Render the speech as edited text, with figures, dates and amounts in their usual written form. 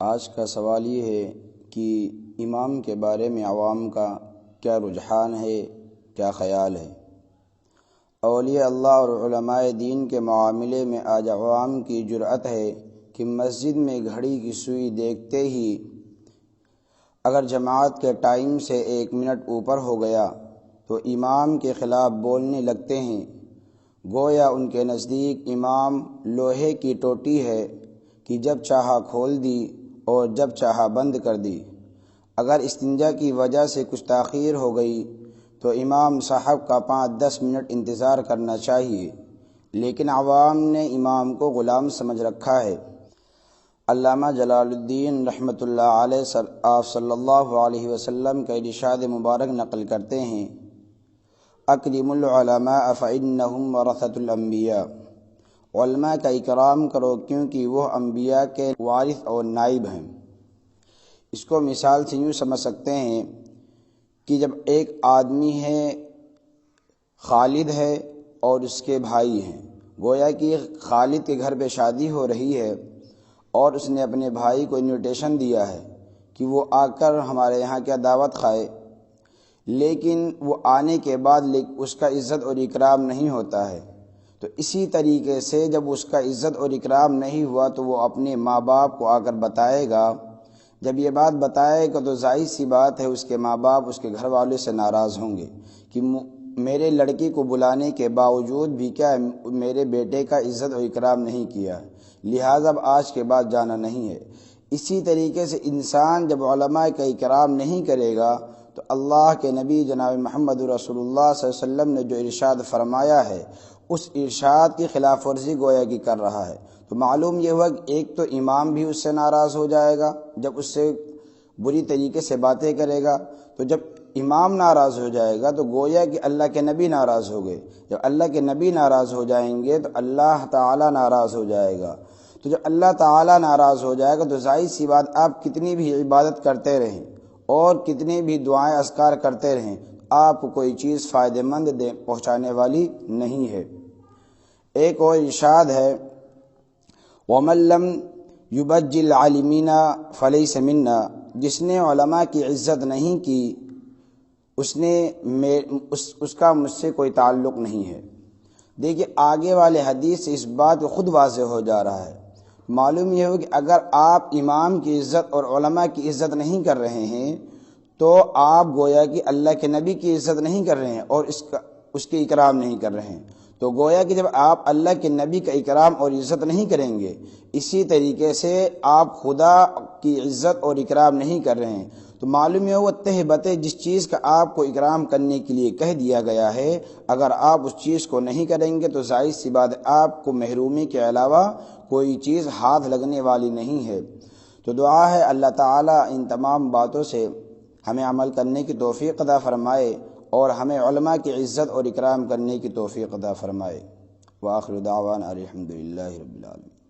آج کا سوال یہ ہے کہ امام کے بارے میں عوام کا کیا رجحان ہے، کیا خیال ہے؟ اولیاء اللہ اور علماء دین کے معاملے میں آج عوام کی جرأت ہے کہ مسجد میں گھڑی کی سوئی دیکھتے ہی اگر جماعت کے ٹائم سے 1 منٹ اوپر ہو گیا تو امام کے خلاف بولنے لگتے ہیں، گویا ان کے نزدیک امام لوہے کی ٹوٹی ہے کہ جب چاہا کھول دی اور جب چاہا بند کر دی۔ اگر استنجا کی وجہ سے کچھ تاخیر ہو گئی تو امام صاحب کا 5-10 منٹ انتظار کرنا چاہیے، لیکن عوام نے امام کو غلام سمجھ رکھا ہے۔ علامہ جلال الدین رحمۃ اللہ علیہ آپ صلی اللہ علیہ وسلم کا ارشاد مبارک نقل کرتے ہیں، اکرم العلماء فإنہم ورثۃ الانبیاء، علماء کا اکرام کرو کیونکہ وہ انبیاء کے وارث اور نائب ہیں۔ اس کو مثال سے یوں سمجھ سکتے ہیں کہ جب ایک آدمی ہے، خالد ہے اور اس کے بھائی ہیں، گویا کہ خالد کے گھر پہ شادی ہو رہی ہے اور اس نے اپنے بھائی کو انویٹیشن دیا ہے کہ وہ آ کر ہمارے یہاں کیا دعوت کھائے، لیکن وہ آنے کے بعد اس کا عزت اور اکرام نہیں ہوتا ہے۔ تو اسی طریقے سے جب اس کا عزت اور اکرام نہیں ہوا تو وہ اپنے ماں باپ کو آ کر بتائے گا۔ جب یہ بات بتائے گا تو ظاہر سی بات ہے اس کے ماں باپ اس کے گھر والوں سے ناراض ہوں گے کہ میرے لڑکی کو بلانے کے باوجود بھی کیا میرے بیٹے کا عزت اور اکرام نہیں کیا، لہٰذا اب آج کے بعد جانا نہیں ہے۔ اسی طریقے سے انسان جب علماء کا اکرام نہیں کرے گا تو اللہ کے نبی جناب محمد رسول اللہ صلی اللہ علیہ وسلم نے جو ارشاد فرمایا ہے اس ارشاد کی خلاف ورزی گویا کی کر رہا ہے۔ تو معلوم یہ ہوا کہ ایک تو امام بھی اس سے ناراض ہو جائے گا جب اس سے بری طریقے سے باتیں کرے گا، تو جب امام ناراض ہو جائے گا تو گویا کہ اللہ کے نبی ناراض ہو گئے، جب اللہ کے نبی ناراض ہو جائیں گے تو اللہ تعالیٰ ناراض ہو جائے گا، تو جب اللہ تعالیٰ ناراض ہو جائے گا تو ظاہر سی بات آپ کتنی بھی عبادت کرتے رہیں اور کتنی بھی دعائیں اذکار کرتے رہیں، آپ کو کوئی چیز فائدہ مند پہنچانے والی نہیں ہے۔ ایک اور ارشاد ہے، وَمَن لَّمْ يُبَجِّلْ الْعَالِمِينَ فَلَيْسَ مِنَّا، جس نے علماء کی عزت نہیں کی اس کا مجھ سے کوئی تعلق نہیں ہے۔ دیکھیے آگے والے حدیث سے اس بات کو خود واضح ہو جا رہا ہے، معلوم یہ ہو کہ اگر آپ امام کی عزت اور علماء کی عزت نہیں کر رہے ہیں تو آپ گویا کہ اللہ کے نبی کی عزت نہیں کر رہے ہیں اور اس کے اکرام نہیں کر رہے ہیں۔ تو گویا کہ جب آپ اللہ کے نبی کا اکرام اور عزت نہیں کریں گے، اسی طریقے سے آپ خدا کی عزت اور اکرام نہیں کر رہے ہیں، تو معلوم ہے وہ تہ بتہ جس چیز کا آپ کو اکرام کرنے کے لیے کہہ دیا گیا ہے، اگر آپ اس چیز کو نہیں کریں گے تو ظاہر سی بات آپ کو محرومی کے علاوہ کوئی چیز ہاتھ لگنے والی نہیں ہے۔ تو دعا ہے اللہ تعالیٰ ان تمام باتوں سے ہمیں عمل کرنے کی توفیق عطا فرمائے اور ہمیں علماء کی عزت اور اکرام کرنے کی توفیق عطا فرمائے۔ وآخر دعوانا الحمدللہ رب العالمین۔